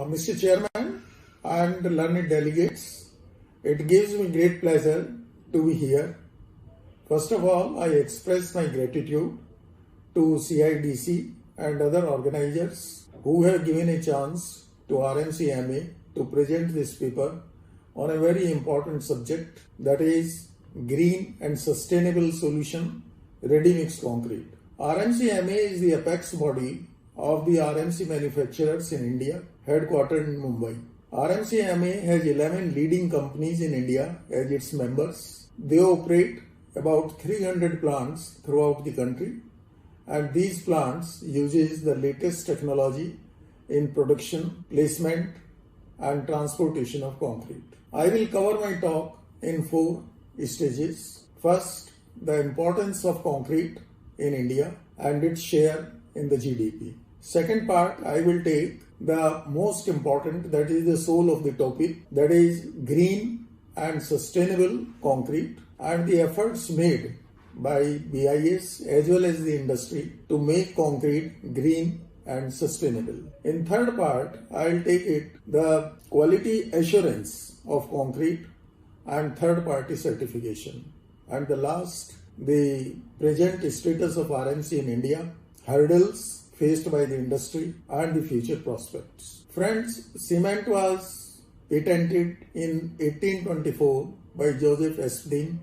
Mr. Chairman and learned delegates, it gives me great pleasure to be here. First of all, I express my gratitude to CIDC and other organizers who have given a chance to RMCMA to present this paper on a very important subject, that is green and sustainable solution ready-mix concrete. RMCMA is the apex body of the RMC manufacturers in India, headquartered in Mumbai. RMCMA has 11 leading companies in India as its members. They operate about 300 plants throughout the country, and these plants uses the latest technology in production, placement and transportation of concrete. I will cover my talk in 4 stages. First, the importance of concrete in India and its share in the GDP. Second part, I will take the most important, that is the soul of the topic, that is green and sustainable concrete and the efforts made by BIS as well as the industry to make concrete green and sustainable. In third part, I will take it the quality assurance of concrete and third party certification. And the last, the present status of RMC in India, hurdles faced by the industry and the future prospects. Friends, cement was patented in 1824 by Joseph Aspdin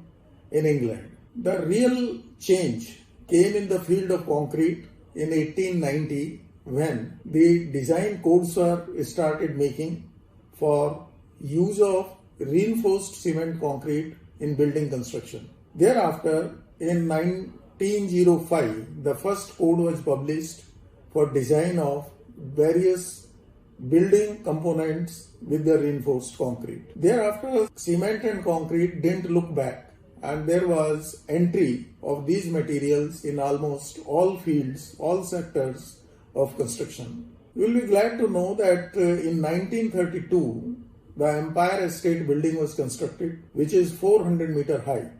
in England. The real change came in the field of concrete in 1890 when the design codes were started making for use of reinforced cement concrete in building construction. Thereafter, in 1905, the first code was published for design of various building components with the reinforced concrete. Thereafter, cement and concrete didn't look back, and there was entry of these materials in almost all fields, all sectors of construction. You will be glad to know that in 1932, the Empire State Building was constructed, which is 400 meter high.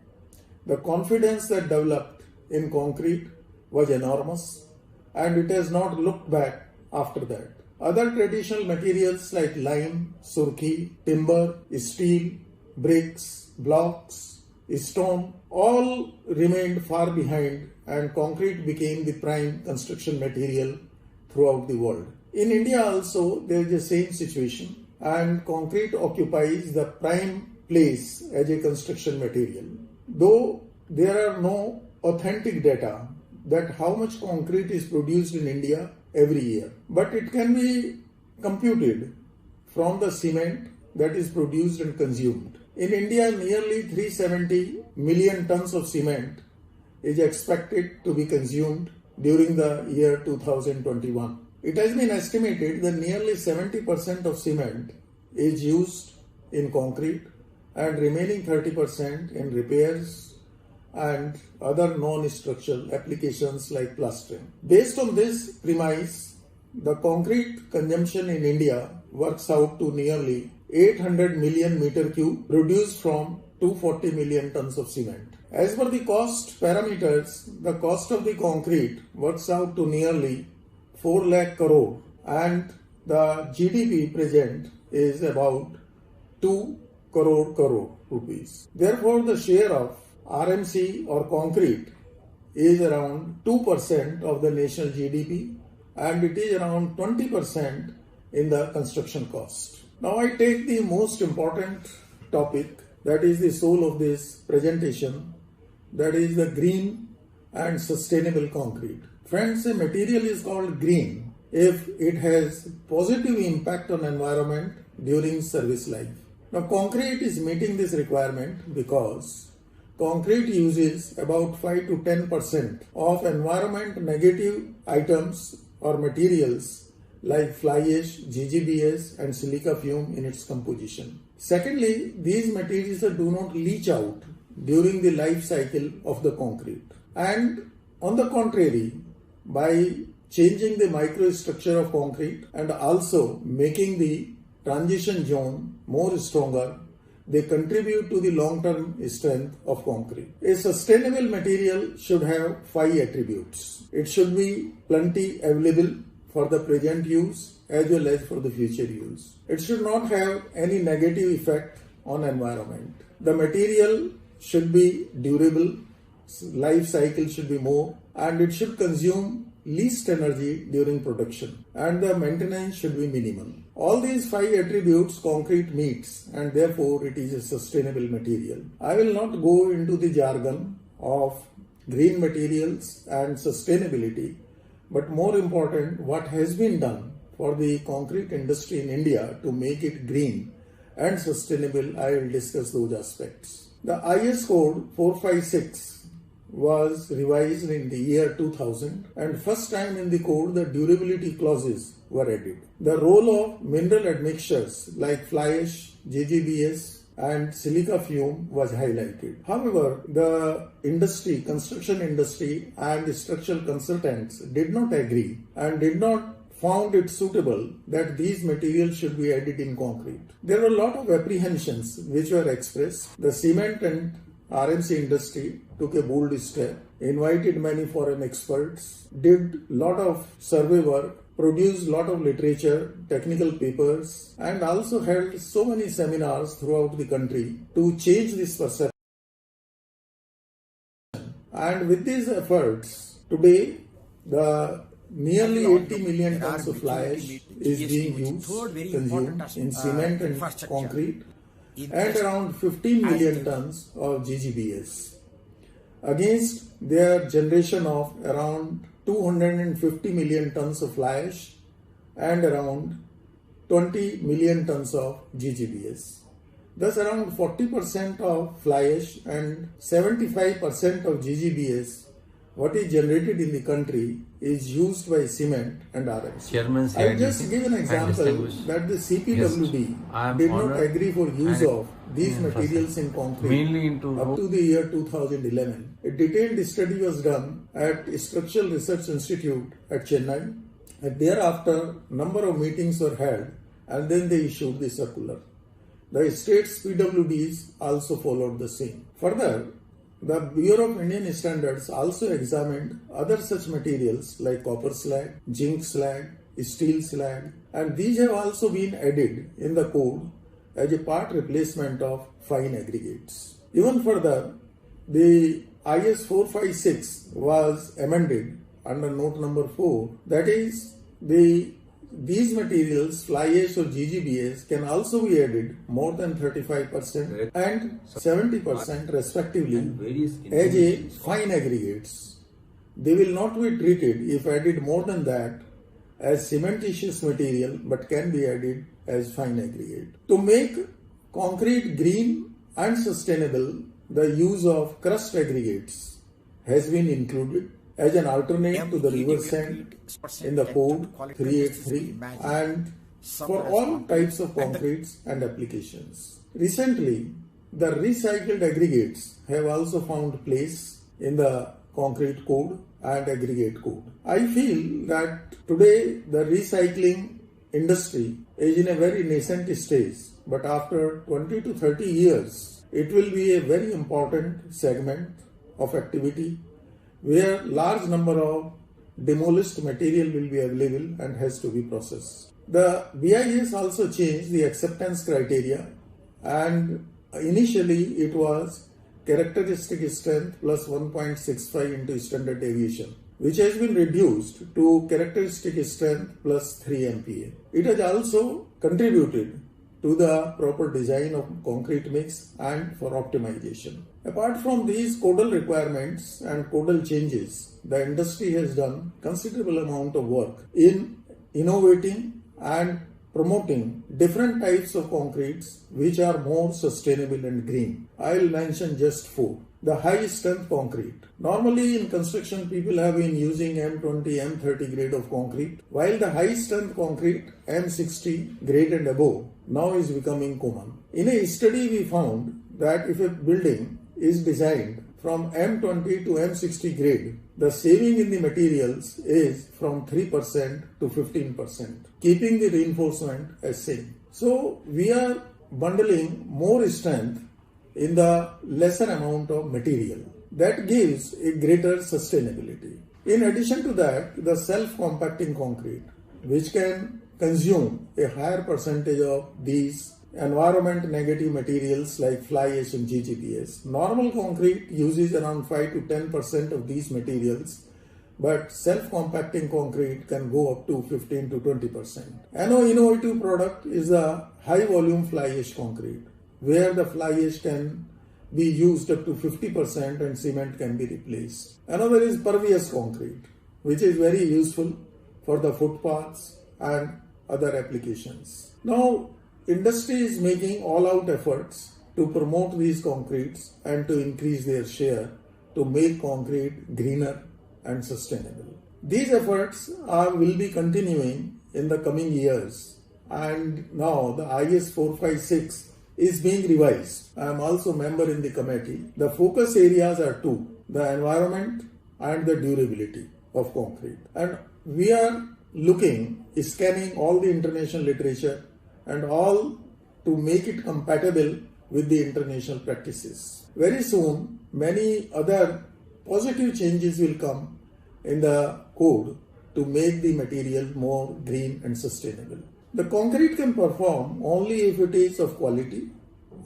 The confidence that developed in concrete was enormous, and it has not looked back after that. Other traditional materials like lime, surkhi, timber, steel, bricks, blocks, stone, all remained far behind, and concrete became the prime construction material throughout the world. In India also, there is the same situation, and concrete occupies the prime place as a construction material. Though there are no authentic data that how much concrete is produced in India every year, but it can be computed from the cement that is produced and consumed. In India, nearly 370 million tons of cement is expected to be consumed during the year 2021. It has been estimated that nearly 70% of cement is used in concrete and remaining 30% in repairs and other non-structural applications like plastering. Based on this premise, the concrete consumption in India works out to nearly 800 million meter cube produced from 240 million tons of cement. As per the cost parameters, the cost of the concrete works out to nearly 4 lakh crore and the GDP present is about 2 crore rupees. Therefore, the share of RMC or concrete is around 2% of the national GDP and it is around 20% in the construction cost. Now I take the most important topic, that is the soul of this presentation, that is the green and sustainable concrete. Friends, a material is called green if it has positive impact on environment during service life. Now concrete is meeting this requirement because concrete uses about 5 to 10% of environment negative items or materials like fly ash, GGBS and silica fume in its composition. Secondly, these materials do not leach out during the life cycle of the concrete. And on the contrary, by changing the microstructure of concrete and also making the transition zone more stronger, they contribute to the long-term strength of concrete. A sustainable material should have 5 attributes. It should be plenty available for the present use as well as for the future use. It should not have any negative effect on environment. The material should be durable, life cycle should be more, and it should consume least energy during production, and the maintenance should be minimal. All these 5 attributes concrete meets, and therefore it is a sustainable material. I will not go into the jargon of green materials and sustainability, but more important, what has been done for the concrete industry in India to make it green and sustainable. I will discuss those aspects. The IS code 456 was revised in the year 2000, and first time in the code the durability clauses were added. The role of mineral admixtures like fly ash, JGBS and silica fume was highlighted. However, the industry, construction industry and structural consultants did not agree and did not found it suitable that these materials should be added in concrete. There were a lot of apprehensions which were expressed. The cement and RMC industry took a bold step, invited many foreign experts, did lot of survey work, produced lot of literature, technical papers, and also held so many seminars throughout the country to change this perception. And with these efforts, today the nearly 80 million tons of fly ash is being used, consumed in cement and concrete, and around 15 million tons of GGBS, against their generation of around 250 million tons of fly ash and around 20 million tons of GGBS. Thus, around 40% of fly ash and 75% of GGBS, what is generated in the country, is used by cement and RMC. I will just give an example that the CPWD did not agree for use of these materials in concrete up to the year 2011. A detailed study was done at Structural Research Institute at Chennai, and thereafter number of meetings were held, and then they issued the circular. The state's PWDs also followed the same. Further, the Bureau of Indian Standards also examined other such materials like copper slag, zinc slag, steel slag, and these have also been added in the code as a part replacement of fine aggregates. Even further, the IS 456 was amended under note number 4, that is, these materials, fly ash or GGBS, can also be added more than 35% and 70% respectively as a fine aggregates. They will not be treated if added more than that as cementitious material, but can be added as fine aggregate. To make concrete green and sustainable, the use of crushed aggregates has been included as an alternate to the river sand in the code 383 and for all types of concretes and applications. Recently, the recycled aggregates have also found place in the concrete code and aggregate code. I feel that today the recycling industry is in a very nascent stage, but after 20 to 30 years, it will be a very important segment of activity where large number of demolished material will be available and has to be processed. The BIS also changed the acceptance criteria, and initially it was characteristic strength plus 1.65 into standard deviation, which has been reduced to characteristic strength plus 3 MPa. It has also contributed to the proper design of concrete mix and for optimization. Apart from these codal requirements and codal changes, the industry has done considerable amount of work in innovating and promoting different types of concretes which are more sustainable and green. I will mention just 4. The high strength concrete. Normally in construction people have been using M20, M30 grade of concrete, while the high strength concrete M60 grade and above now is becoming common. In a study we found that if a building is designed from M20 to M60 grade, the saving in the materials is from 3% to 15%, keeping the reinforcement as same. So we are bundling more strength in the lesser amount of material. That gives a greater sustainability. In addition to that, the self-compacting concrete, which can consume a higher percentage of these environment negative materials like fly ash and GGBS. Normal concrete uses around 5 to 10% of these materials, but self-compacting concrete can go up to 15 to 20%. Another innovative product is the high volume fly ash concrete, where the fly ash can be used up to 50% and cement can be replaced. Another is pervious concrete, which is very useful for the footpaths and other applications. Now, industry is making all-out efforts to promote these concretes and to increase their share to make concrete greener and sustainable. These efforts will be continuing in the coming years, and now the IS 456 is being revised. I am also a member in the committee. The focus areas are two: the environment and the durability of concrete. And we are scanning all the international literature and all to make it compatible with the international practices. Very soon, many other positive changes will come in the code to make the material more green and sustainable. The concrete can perform only if it is of quality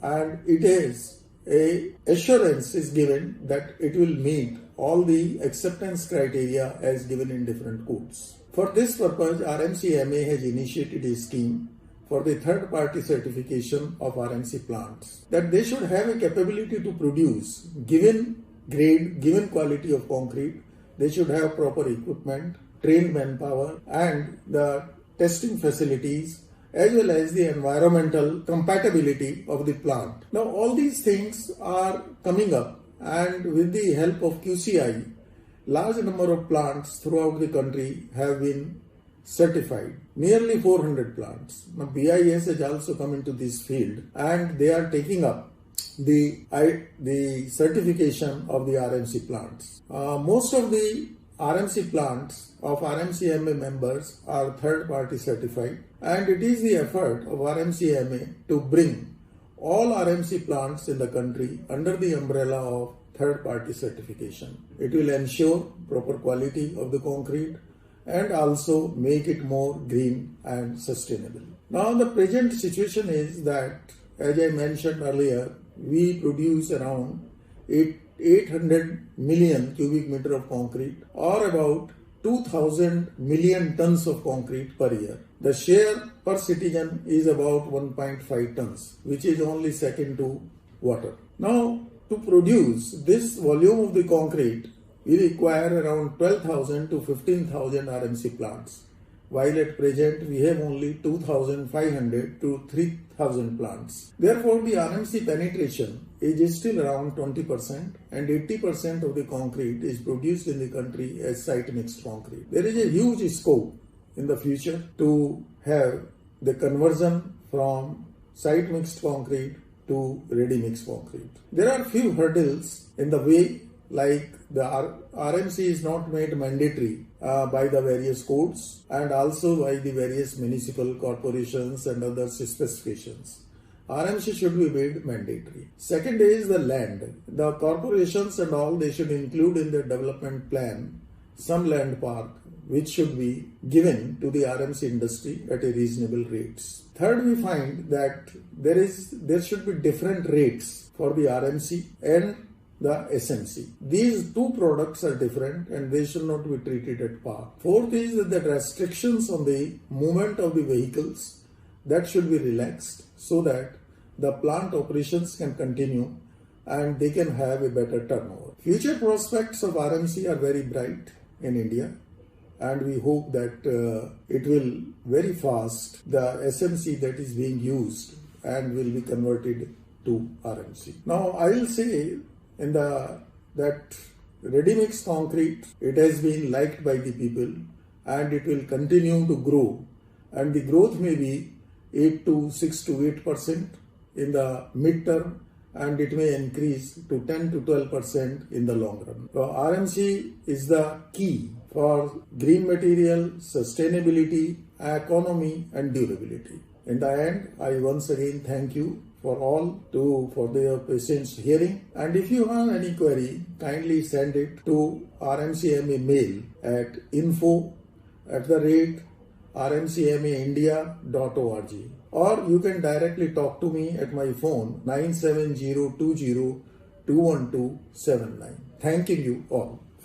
and it is a assurance is given that it will meet all the acceptance criteria as given in different codes. For this purpose, RMCMA has initiated a scheme for the third-party certification of RMC plants, that they should have a capability to produce given grade, given quality of concrete. They should have proper equipment, trained manpower, and the testing facilities, as well as the environmental compatibility of the plant. Now, all these things are coming up, and with the help of QCI, large number of plants throughout the country have been certified. Nearly 400 plants. Now, BIS has also come into this field, and they are taking up the certification of the RMC plants. Most of the RMC plants of RMCMA members are third-party certified, and it is the effort of RMCMA to bring all RMC plants in the country under the umbrella of third-party certification. It will ensure proper quality of the concrete and also make it more green and sustainable. Now, the present situation is that, as I mentioned earlier, we produce around 800 million cubic meter of concrete, or about 2000 million tons of concrete per year. The share per citizen is about 1.5 tons, which is only second to water. Now, to produce this volume of the concrete, we require around 12,000 to 15,000 RMC plants, while at present we have only 2,500 to 3,000 plants. Therefore, the RMC penetration is still around 20%, and 80% of the concrete is produced in the country as site mixed concrete. There is a huge scope in the future to have the conversion from site mixed concrete to ready mixed concrete. There are few hurdles in the way, like the RMC is not made mandatory by the various codes and also by the various municipal corporations and other specifications. RMC should be made mandatory. Second is the land. The corporations and all, they should include in their development plan some land park which should be given to the RMC industry at a reasonable rates. Third, we find that there should be different rates for the RMC and the SMC. These two products are different and they should not be treated at par. Fourth is that the restrictions on the movement of the vehicles, that should be relaxed so that the plant operations can continue and they can have a better turnover. Future prospects of RMC are very bright in India, and we hope that it will very fast, the SMC that is being used and will be converted to RMC. Now, I will say that ready-mix concrete, it has been liked by the people and it will continue to grow, and the growth may be 6 to 8% in the mid-term, and it may increase to 10 to 12% in the long run. So RMC is the key for green material, sustainability, economy and durability. In the end, I once again thank you for their patience hearing, and if you have any query, kindly send it to RMCMA mail at info@rmcma.in. rmcmaindia.org, or you can directly talk to me at my phone 97020 21279. Thanking you all.